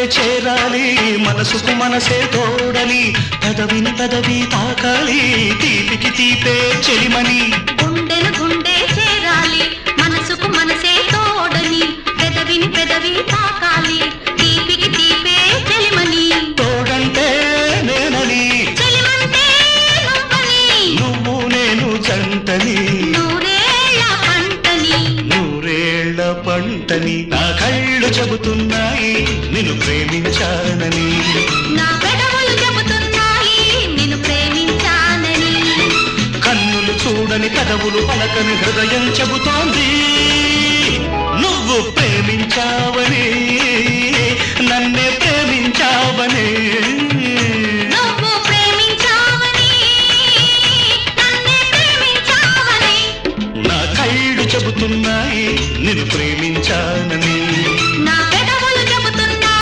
చేరాలి మనసుకు మనసే తోడని పెదవిని పెదవి తాకాలి తీపికి తీపే చెలిమని గుండెను గుండె చేరాలి మనసుకు మనసే తోడని పెదవిని పెదవి తాకాలి తీపికి తీపే చెలిమని తోడంటే నేనని చెలిమంటే నువ్వని నువ్వు నేను జంటని నూరేళ్ల పంటని నా కళ్ళు చెబుతున్నాయి నిన్ను ప్రేమించానని నా పెదవులు చెబుతున్నాయి నిన్ను ప్రేమించానని కన్నులు చూడని పెదవులు పలకని హృదయం చెబుతోంది నువ్వు ప్రేమించావు